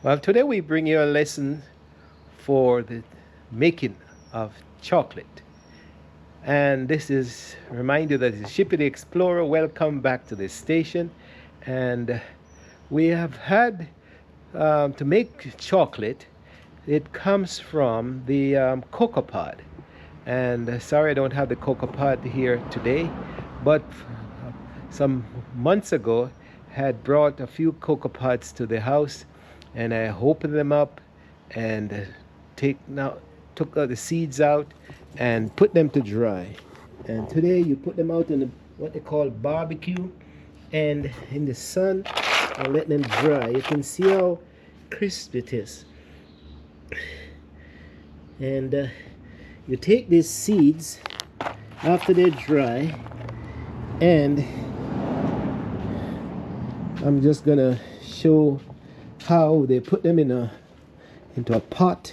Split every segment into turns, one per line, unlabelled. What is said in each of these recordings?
Well, today we bring you a lesson for the making of chocolate. And this is remind you that it's Shippy the Explorer. Welcome back to this station. And we have had to make chocolate. It comes from the cocoa pod. And sorry, I don't have the cocoa pod here today, but some months ago had brought a few cocoa pods to the house, and I opened them up and take now took the seeds out and put them to dry. And today you put them out in what they call barbecue and in the sun and let them dry. You can see how crisp it is. And you take these seeds after they're dry, and I'm just gonna show how they put them into a pot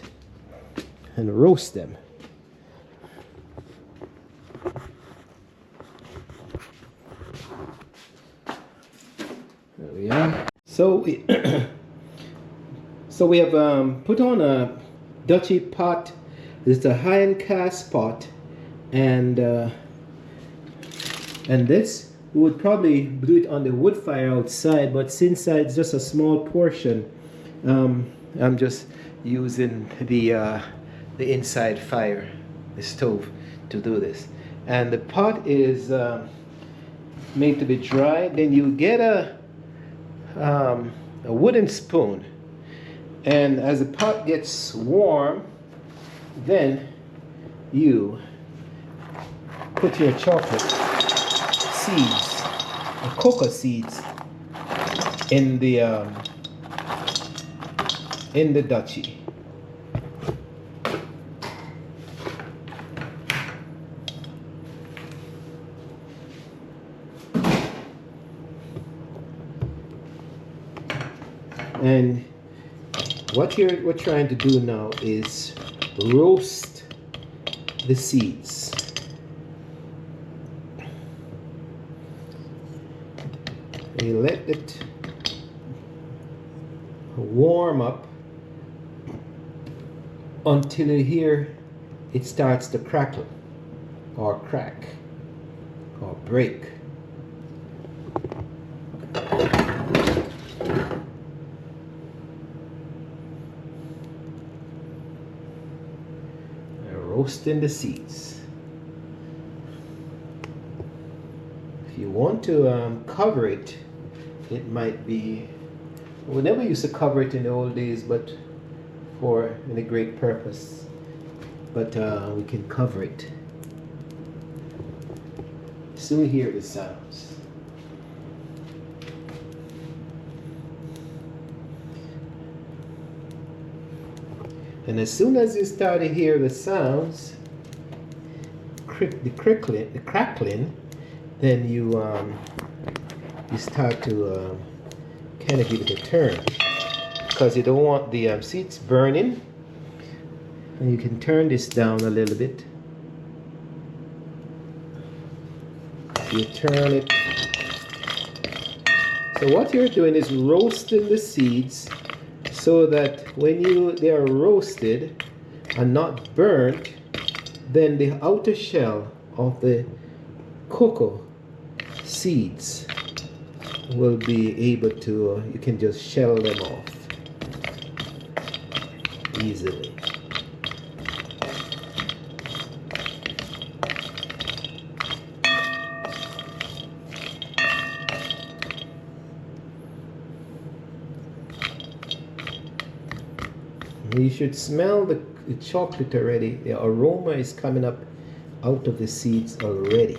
and roast them. There we are. So we have put on a Dutchy pot. It's a high-end cast pot, and this we would probably do it on the wood fire outside, but since it's just a small portion, I'm just using the inside fire, the stove, to do this. And the pot is made to be dry. Then you get a wooden spoon, and as the pot gets warm, then you put your chocolate seeds, or cocoa seeds, in the Dutchy. And what we're trying to do now is roast the seeds. You let it warm up until you hear it starts to crackle or crack or break. Roasting the seeds. If you want to cover it, it might be, we never used to cover it in the old days, but for a great purpose. But we can cover it. Soon hear the sounds. And as soon as you start to hear the sounds, the crackling, then you start to kind of give it a turn, because you don't want the seeds burning. And you can turn this down a little bit. You turn it. So what you're doing is roasting the seeds, so that when they are roasted and not burnt, then the outer shell of the cocoa seeds will be able to, you can just shell them off easily. You should smell the chocolate already. The aroma is coming up out of the seeds already.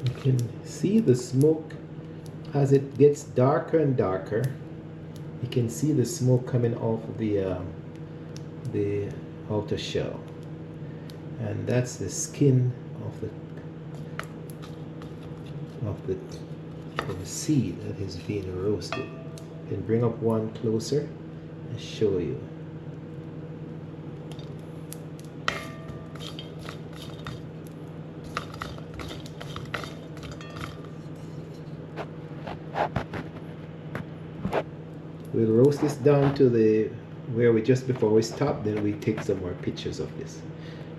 You can see the smoke as it gets darker and darker. You can see the smoke coming off of the outer shell, and that's the skin of the seed that is being roasted. Can bring up one closer and show you. We'll roast this down to the where we just before we stop, then we take some more pictures of this.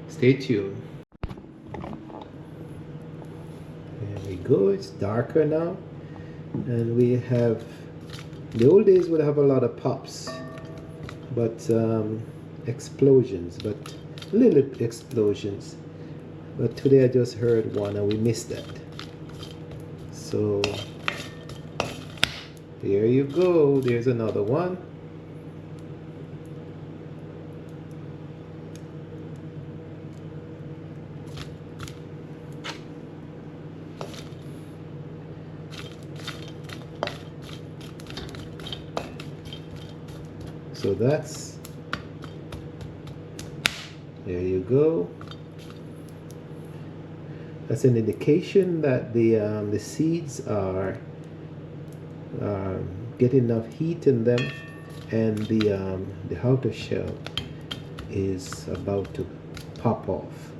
Stay tuned. There we go, it's darker now. And we have, the old days would have a lot of pops, but explosions, but little explosions. But today I just heard one and we missed that. So there you go, there's another one. So that's, there you go. That's an indication that the seeds are get enough heat in them, and the outer shell is about to pop off.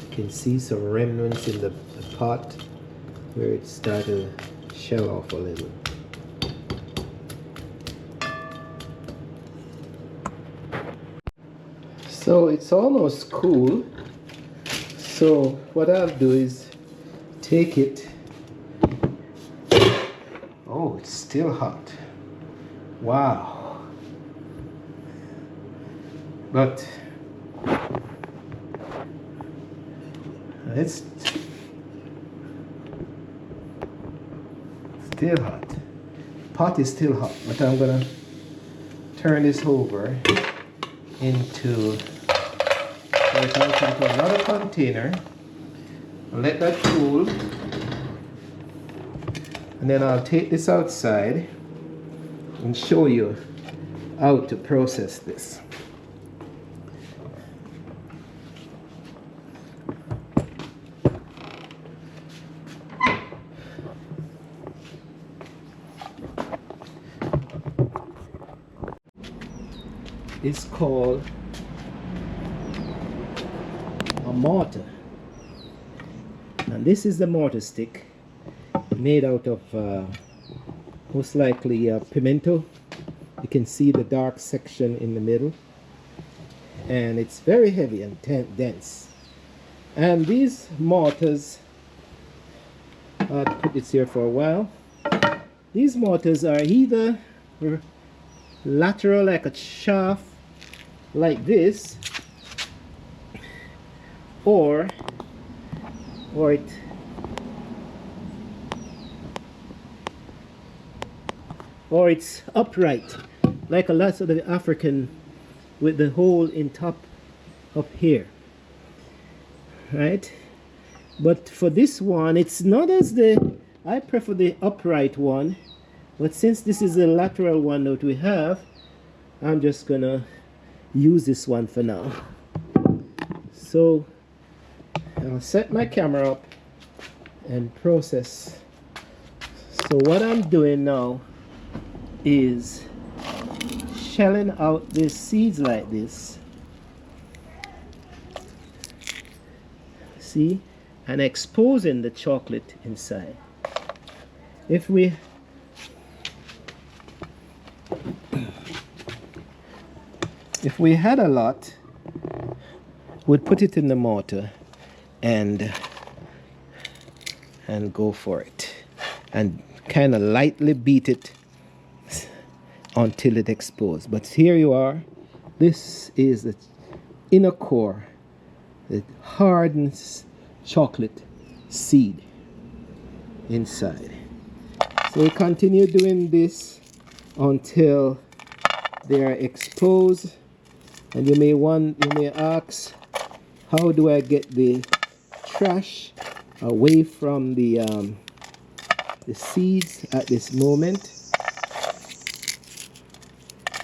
You can see some remnants in the pot where it started to shell off a little. So it's almost cool. So what I'll do is take it. Oh, it's still hot. Wow. But it's still hot. Pot is still hot, but I'm gonna turn this over into another container. I'll let that cool, and then I'll take this outside and show you how to process this. It's called a mortar, and this is the mortar stick made out of most likely pimento. You can see the dark section in the middle, and it's very heavy and dense. And these mortars, I'll put this here for a while. These mortars are either lateral like a shaft like this, or it's upright like a lot of the African with the hole in top up here, right? But for this one, it's not as I prefer the upright one, but since this is the lateral one that we have, I'm just gonna use this one for now. So I'll set my camera up and process. So what I'm doing now is shelling out the seeds like this, see, and exposing the chocolate inside. If we had a lot, we'd put it in the mortar and go for it and kind of lightly beat it until it exposes. But here you are. This is the inner core, the hardened chocolate seed inside. So we continue doing this until they are exposed. And you may ask, how do I get the trash away from the seeds at this moment?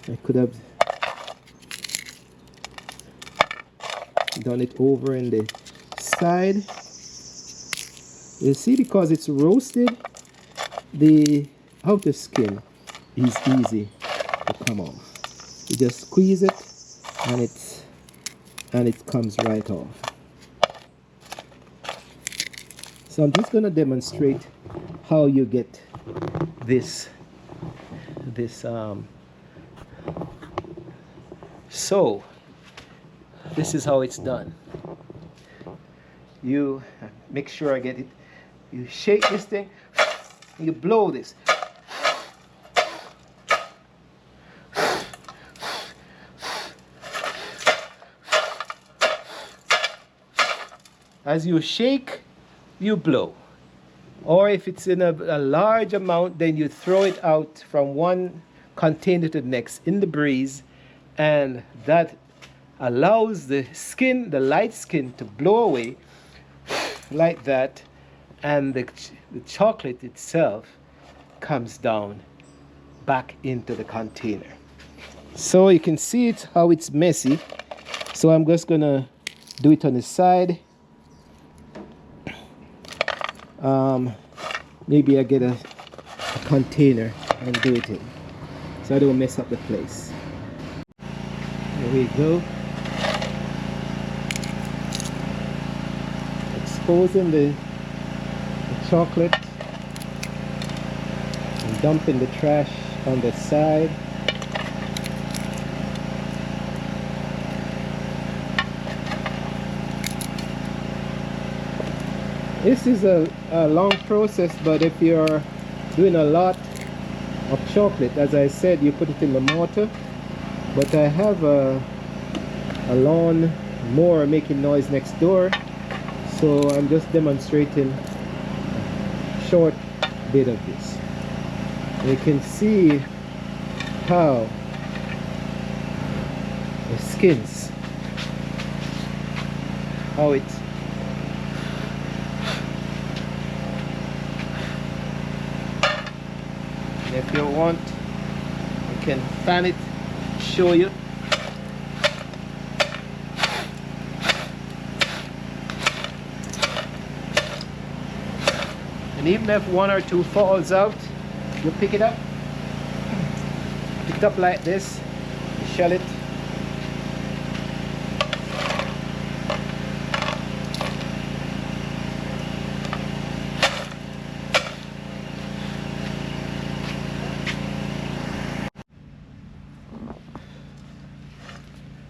I could have done it over in the side. You see, because it's roasted, the outer skin is easy to come off. You just squeeze it and it comes right off. So I'm just going to demonstrate how you get this so this is how it's done. You make sure I get it. You shake this thing, you blow this. As you shake, you blow. Or if it's in a large amount, then you throw it out from one container to the next in the breeze, and that allows the skin, the light skin, to blow away like that, and the chocolate itself comes down back into the container. So you can see it how it's messy. So I'm just gonna do it on the side. Maybe I get a container and do it in, so I don't mess up the place. There we go. Exposing the chocolate and dumping the trash on the side. This is a long process, but if you're doing a lot of chocolate, as I said, you put it in the mortar. But I have a lawn mower making noise next door, so I'm just demonstrating a short bit of this. You can see how the skins, how it's if you want, you can fan it, show you. And even if one or two falls out, you pick it up like this, shell it.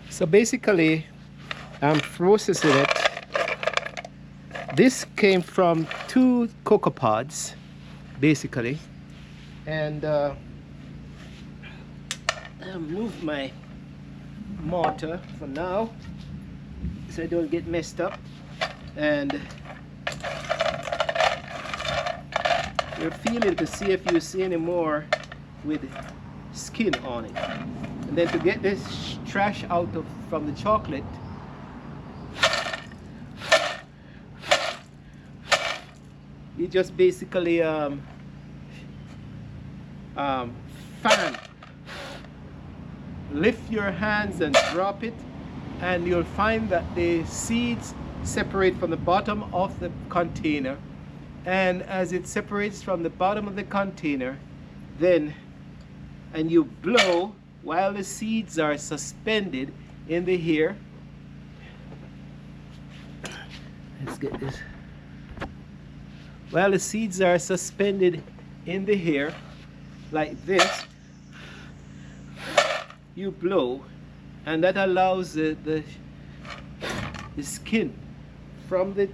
So basically, I'm processing it. This came from 2 cocoa pods, basically. And I'll move my mortar for now, so I don't get messed up. And we're feeling to see if you see any more with skin on it. And then to get this trash out from the chocolate, you just basically fan, lift your hands and drop it, and you'll find that the seeds separate from the bottom of the container. And as it separates from the bottom of the container, then and you blow while the seeds are suspended in the air. Let's get this. While the seeds are suspended in the air like this, you blow, and that allows the skin from the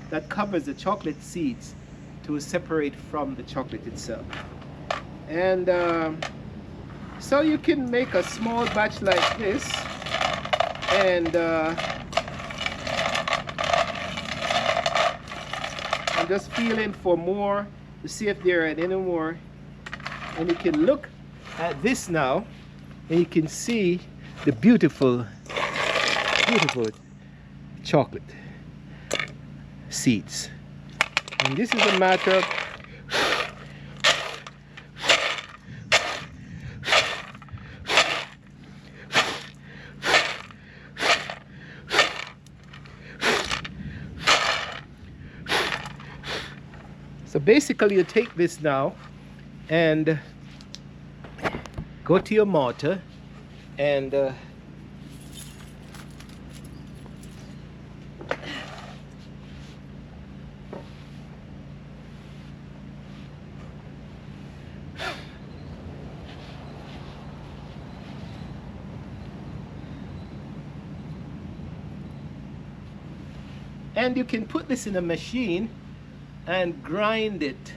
that covers the chocolate seeds to separate from the chocolate itself. And so you can make a small batch like this, and I'm just feeling for more to see if there are any more. And you can look at this now, and you can see the beautiful chocolate seeds. And this is a matter of So basically you take this now and go to your mortar and you can put this in a machine and grind it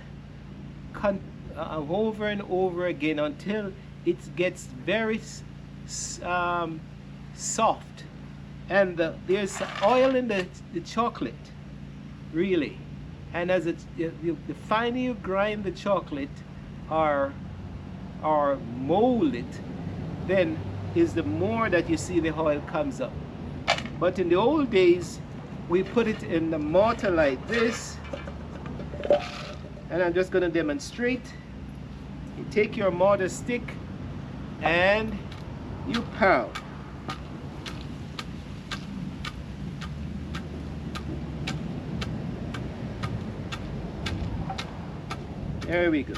over and over again until it gets very soft, and there's oil in the chocolate, really. And as the finer you grind the chocolate or mold it, then is the more that you see the oil comes up. But in the old days, we put it in the mortar like this, and I'm just going to demonstrate. You take your mortar stick and you pound. There we go.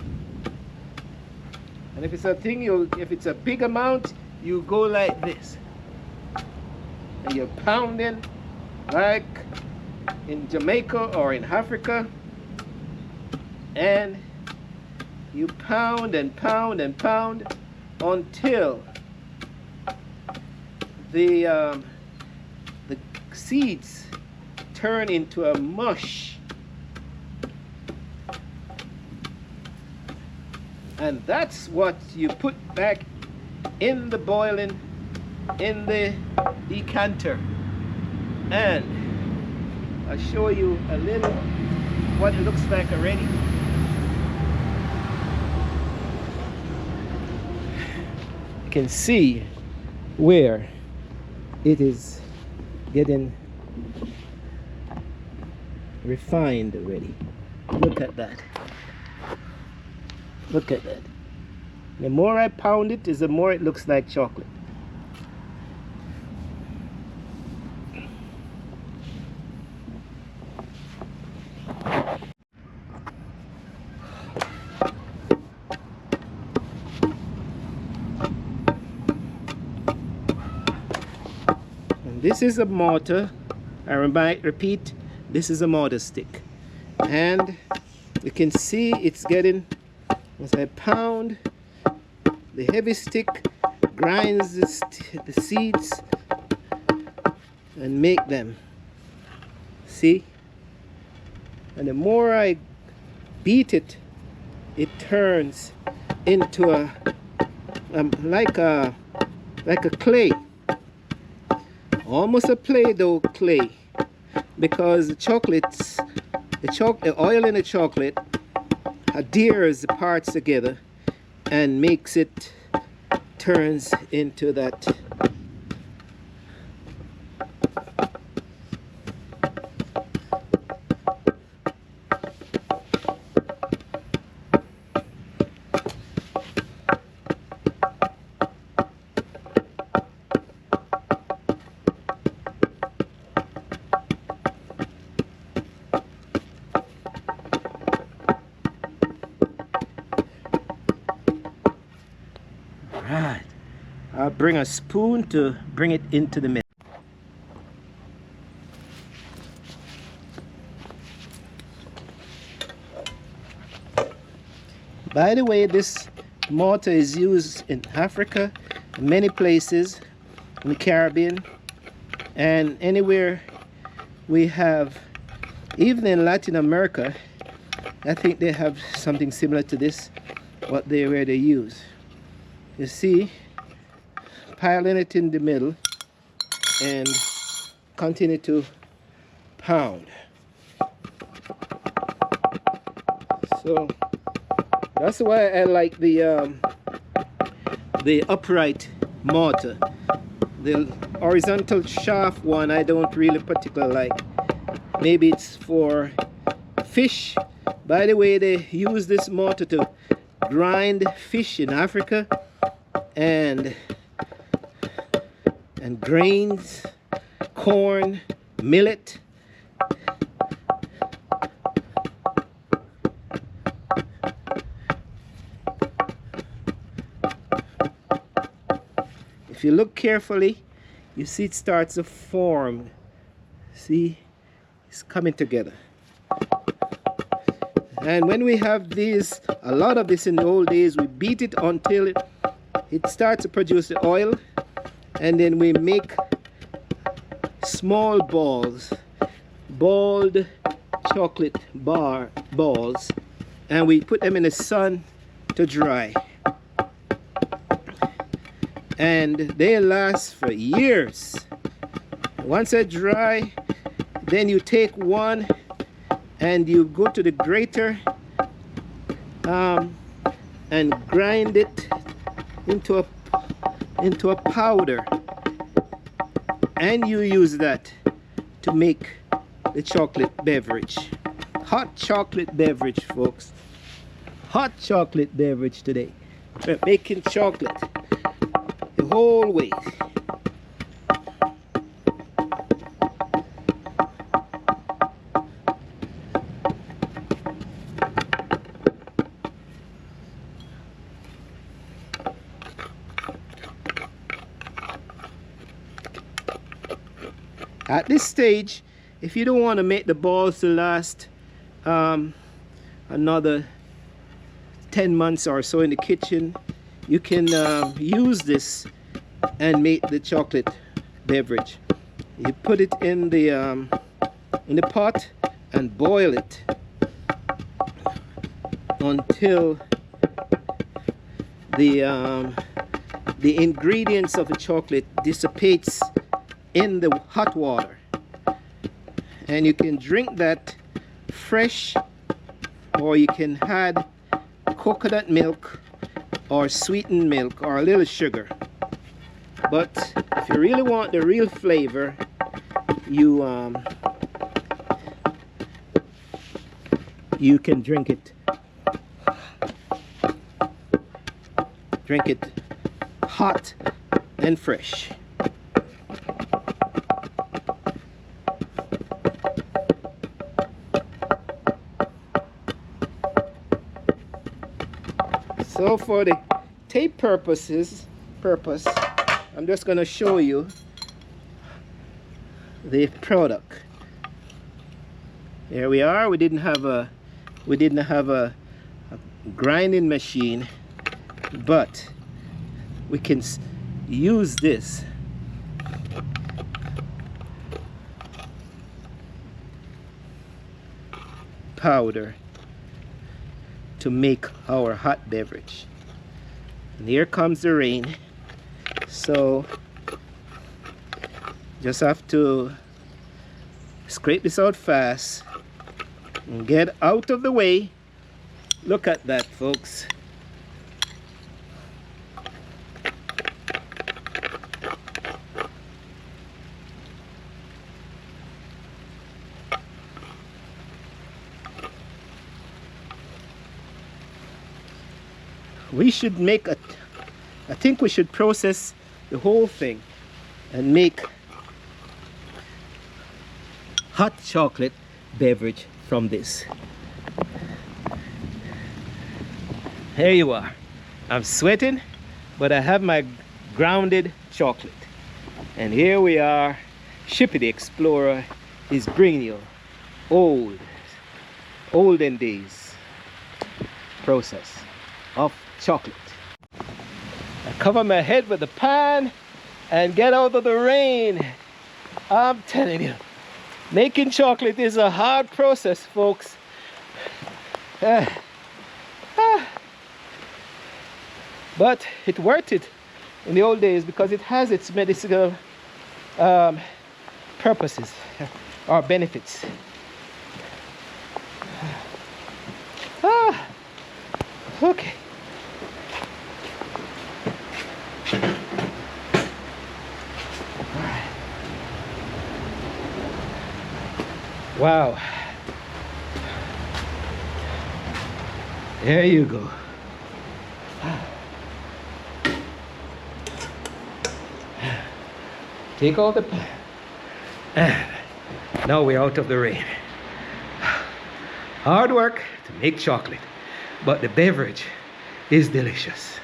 And if it's a thing, if it's a big amount, you go like this, and you're pounding like in Jamaica or in Africa, and you pound and pound and pound until the seeds turn into a mush, and that's what you put back in the boiling, in the decanter. And I'll show you a little what it looks like already. You can see where it is getting refined already. Look at that. Look at that. The more I pound it, the more it looks like chocolate. This is a mortar. I repeat, this is a mortar stick, and you can see it's getting, as I pound, the heavy stick grinds the seeds and make them. See? And the more I beat it, it turns into like a clay. Almost a Play-Doh clay, because the oil in the chocolate adheres the parts together and makes it, turns into that. Right. I'll bring a spoon to bring it into the middle. By the way, this mortar is used in Africa, many places, in the Caribbean, and anywhere we have, even in Latin America, I think they have something similar to this, where they use. You see, piling it in the middle and continue to pound. So that's why I like the upright mortar. The horizontal shaft one I don't really particularly like. Maybe it's for fish. By the way, they use this mortar to grind fish in Africa, and grains, corn, millet. if you look carefully, you see it starts to form. See, it's coming together. And when we have this, a lot of this in the old days, we beat it until it starts to produce the oil, and then we make small balls, balled chocolate balls, and we put them in the sun to dry, and they last for years. Once they're dry, then you take one and you go to the grater and grind it into a powder, and you use that to make the chocolate beverage. Hot chocolate beverage, folks. Hot chocolate beverage today. We're making chocolate the whole way. At this stage, if you don't want to make the balls to last another 10 months or so in the kitchen, you can use this and make the chocolate beverage. You put it in the pot and boil it until the ingredients of the chocolate dissipates in the hot water, and you can drink that fresh, or you can add coconut milk or sweetened milk or a little sugar. But if you really want the real flavor, you can drink it hot and fresh. So for the tape purpose, I'm just going to show you the product. Here we are. We didn't have a grinding machine, but we can use this powder to make our hot beverage. And here comes the rain, so just have to scrape this out fast and get out of the way. Look at that, folks. We should make I think we should process the whole thing and make hot chocolate beverage from this. Here you are. I'm sweating, but I have my grounded chocolate. And here we are. Shippy the Explorer is bringing you olden days process of chocolate. I cover my head with the pan and get out of the rain. I'm telling you, making chocolate is a hard process, folks. But it worked it in the old days because it has its medicinal purposes or benefits. Okay. Wow. There you go. Take all the pan. And now we're out of the rain. Hard work to make chocolate, but the beverage is delicious.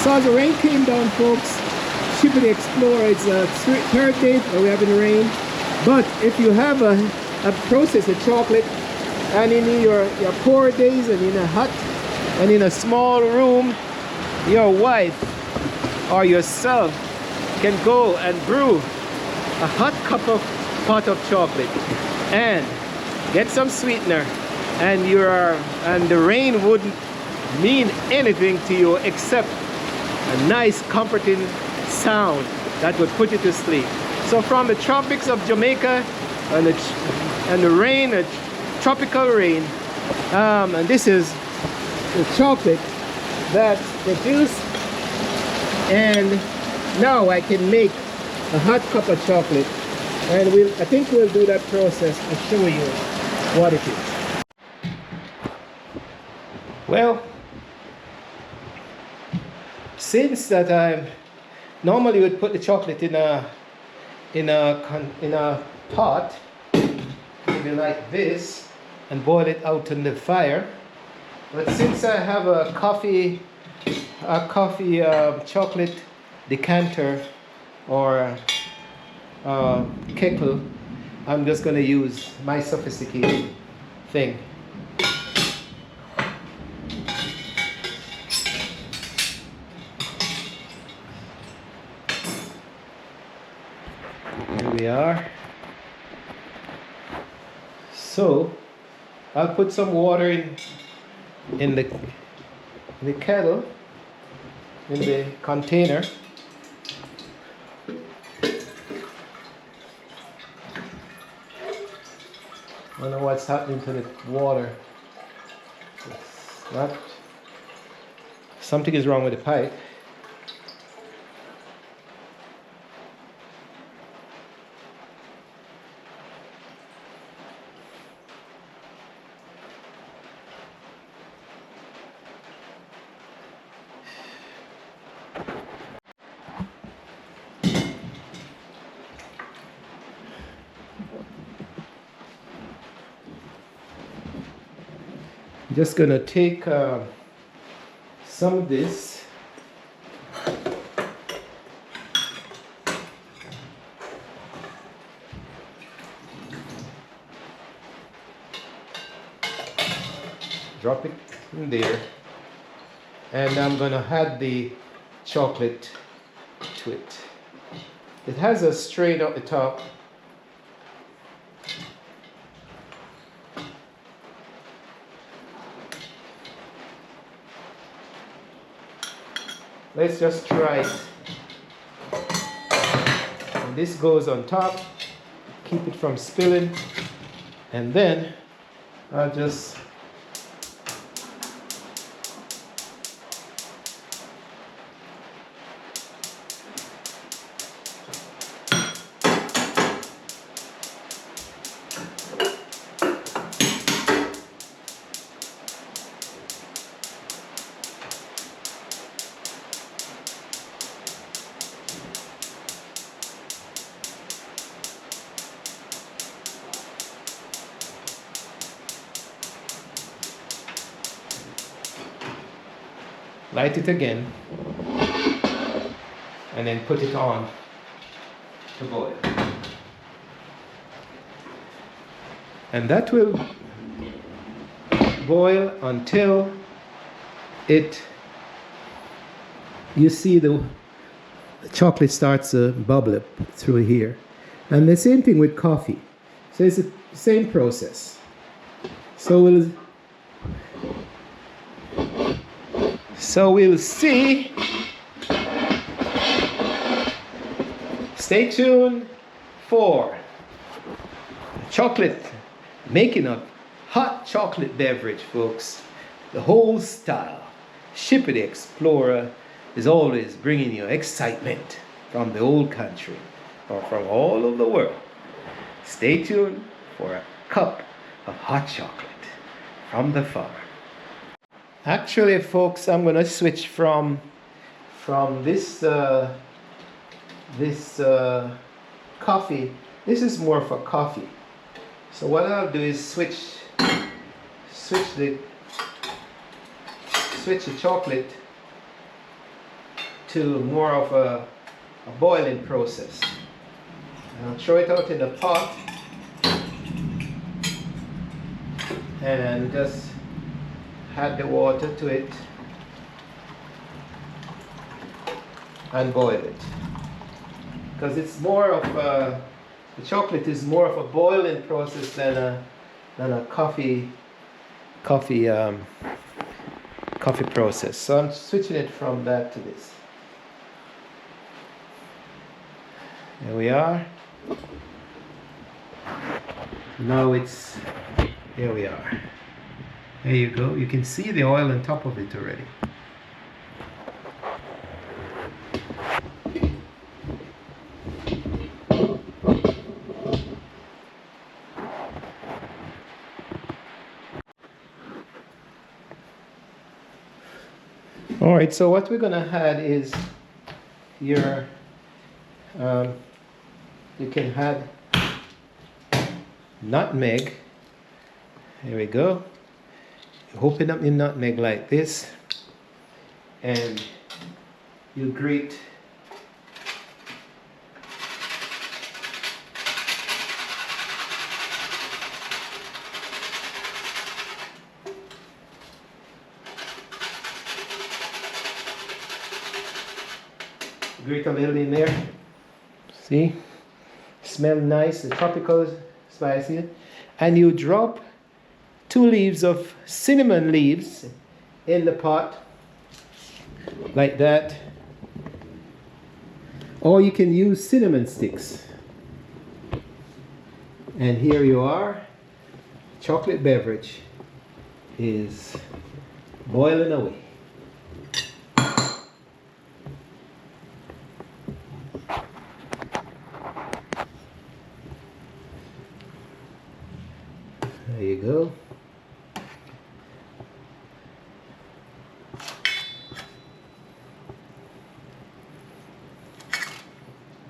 So as the rain came down, folks, Ship of the Explorer, it's a third day that we have in the rain. But if you have a process of chocolate, and in your poor days and in a hut and in a small room, your wife or yourself can go and brew a hot pot of chocolate and get some sweetener, and the rain wouldn't mean anything to you except a nice comforting sound that would put you to sleep. So from the tropics of Jamaica and the rain, a tropical rain, and this is the chocolate that's produced, and now I can make a hot cup of chocolate, and I think we'll do that process and show you what it is. Well, since that I normally would put the chocolate in a pot, maybe like this, and boil it out on the fire. But since I have a coffee chocolate decanter or kettle, I'm just going to use my sophisticated thing. Here we are. So I'll put some water in the kettle, in the container. I don't know what's happening to the water. It's not. Something is wrong with the pipe. Just gonna take some of this, drop it in there, and I'm gonna add the chocolate to it. It has a strain at the top. Let's just try it. And this goes on top, keep it from spilling, and then I'll just light it again, and then put it on to boil. And that will boil until you see the chocolate starts to bubble up through here. And the same thing with coffee. So it's the same process. So we'll see. Stay tuned for chocolate, making a hot chocolate beverage, folks. The whole style. Ship of the Explorer is always bringing you excitement from the old country or from all over the world. Stay tuned for a cup of hot chocolate from the farm. Actually, folks, I'm going to switch from this coffee. This is more for coffee. So what I'll do is switch the chocolate to more of a boiling process. I'll throw it out in the pot and just add the water to it and boil it, because it's more of the chocolate is more of a boiling process than a coffee process. So I'm switching it from that to this. There we are. Now it's, here we are. There you go. You can see the oil on top of it already. All right, so what we're gonna add is your, you can add nutmeg. Here we go. You open up your nutmeg like this, and you grate a little in there. See? Smell nice, the tropical spicy. And you drop 2 leaves of cinnamon leaves in the pot like that. Or you can use cinnamon sticks. And here you are. Chocolate beverage is boiling away. There you go.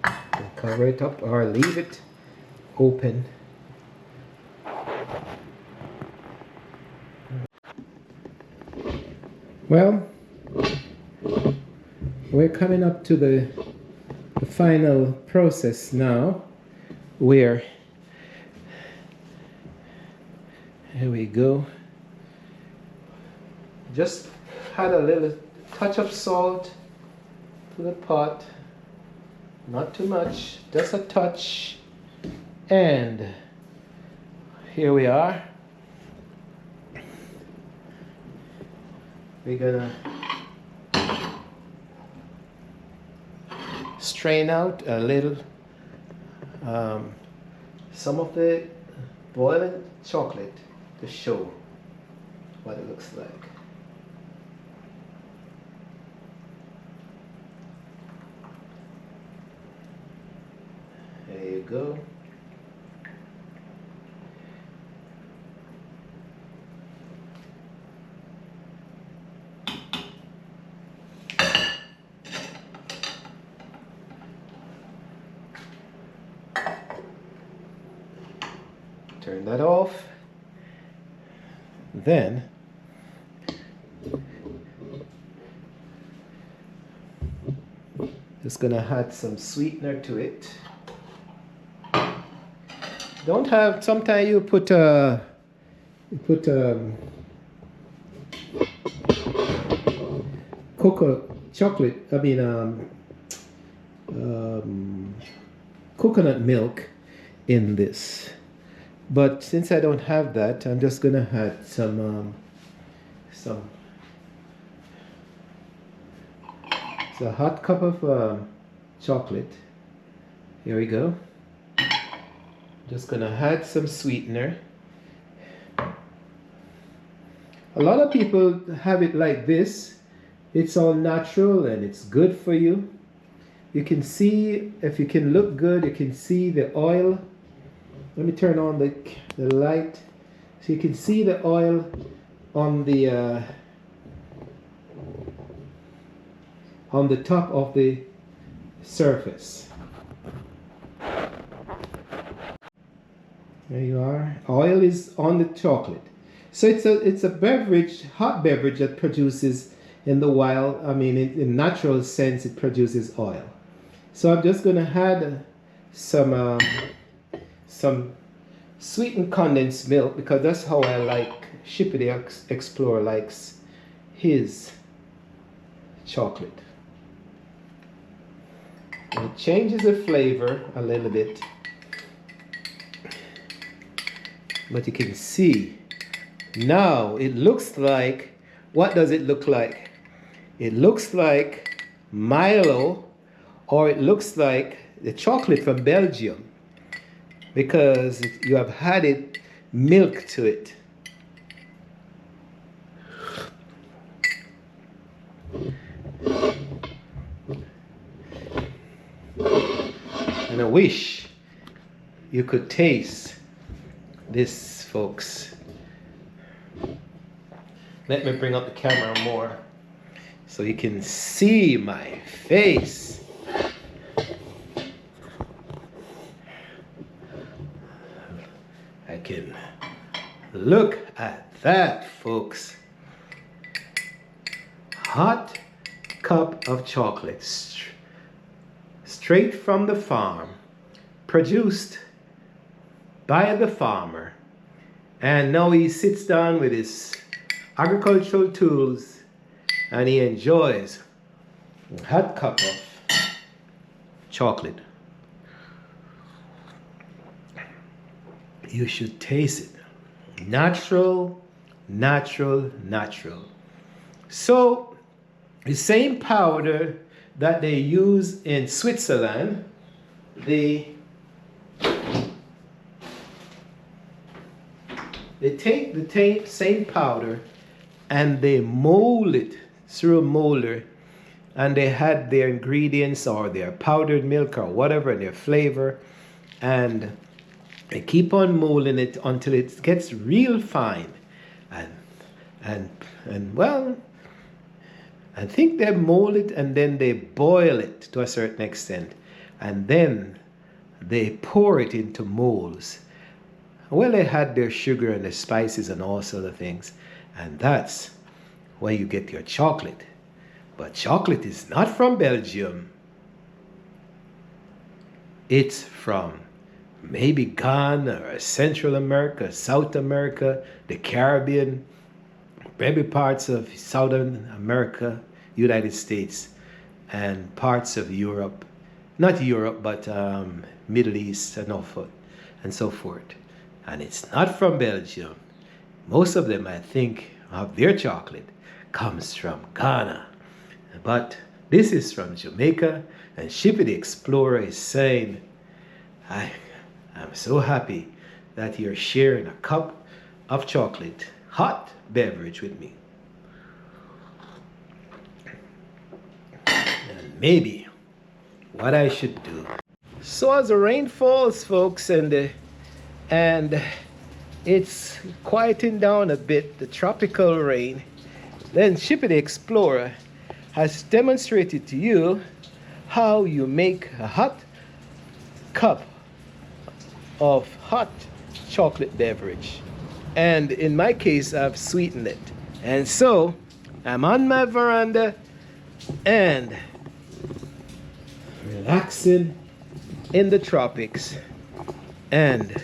And cover it up or leave it open. Well, we're coming up to the final process now, where here we go. Just add a little touch of salt to the pot, not too much, just a touch, and here we are. We're gonna strain out a little some of the boiling chocolate to show what it looks like. There you go. Turn that off. Then just gonna add some sweetener to it. Don't have, sometimes you put coconut milk in this. But since I don't have that, I'm just gonna add it's a hot cup of chocolate. Here we go. Just gonna add some sweetener. A lot of people have it like this. It's all natural and it's good for you. You can see, if you can look good, you can see the oil. Let me turn on the light so you can see the oil on the top of the surface. There you are. Oil is on the chocolate. So it's a beverage, hot beverage that produces in the wild, I mean, in natural sense, it produces oil. So I'm just going to add some sweetened condensed milk, because that's how I like Shippy the Explorer likes his chocolate. And it changes the flavor a little bit, but you can see now it looks like, what does it look like? It looks like Milo, or it looks like the chocolate from Belgium, because you have added milk to it. And I wish you could taste this, folks. Let me bring up the camera more so you can see my face. I can look at that, folks. Hot cup of chocolate, straight from the farm, produced by the farmer. And now he sits down with his agricultural tools and he enjoys a hot cup of chocolate. You should taste it. Natural, natural, natural. So the same powder that they use in Switzerland, they take the same powder and they mold it through a molder, and they had their ingredients or their powdered milk or whatever, their flavor, and they keep on molding it until it gets real fine. And well, I think they mold it and then they boil it to a certain extent, and then they pour it into molds. Well, they had their sugar and the spices and all sort of things, and that's where you get your chocolate. But chocolate is not from Belgium. It's from maybe Ghana or Central America, South America, the Caribbean, maybe parts of Southern America, United States, and parts of Europe. Not Europe, but Middle East and so forth. And it's not from Belgium. Most of them, I think, of their chocolate comes from Ghana. But this is from Jamaica, and Shippy the Explorer is saying, I'm so happy that you're sharing a cup of chocolate, hot beverage with me. And maybe what I should do. So as the rain falls, folks, and it's quieting down a bit, the tropical rain, then Shippy the Explorer has demonstrated to you how you make a hot cup of hot chocolate beverage. And in my case, I've sweetened it. And so I'm on my veranda and relaxing in the tropics, and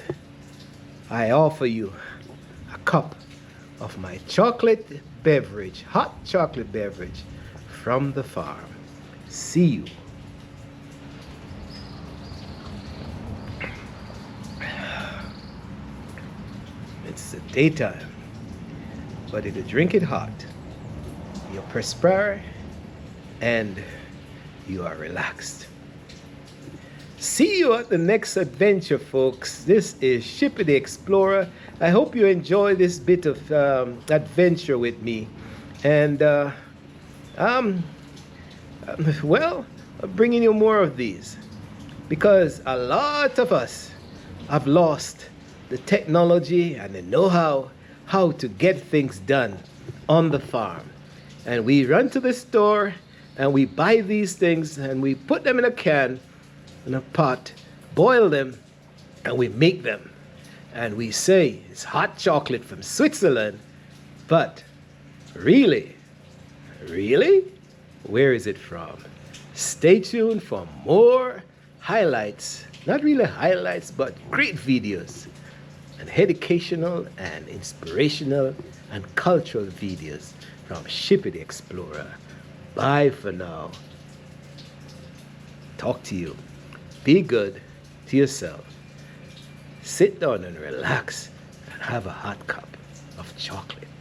I offer you a cup of my chocolate beverage, hot chocolate beverage from the farm. See you. It's the daytime, but if you drink it hot, you perspire and you are relaxed. See you at the next adventure, folks. This is Shippy the Explorer. I hope you enjoy this bit of adventure with me. And, well, I'm bringing you more of these, because a lot of us have lost the technology and the know-how how to get things done on the farm. And we run to the store and we buy these things and we put them in a can, in a pot, boil them, and we make them. And we say it's hot chocolate from Switzerland, but really, Really? Where is it from? Stay tuned for more highlights, not really highlights, but great videos and educational and inspirational and cultural videos from Shippy the Explorer. Bye for now. Talk to you. Be good to yourself. Sit down and relax and have a hot cup of chocolate.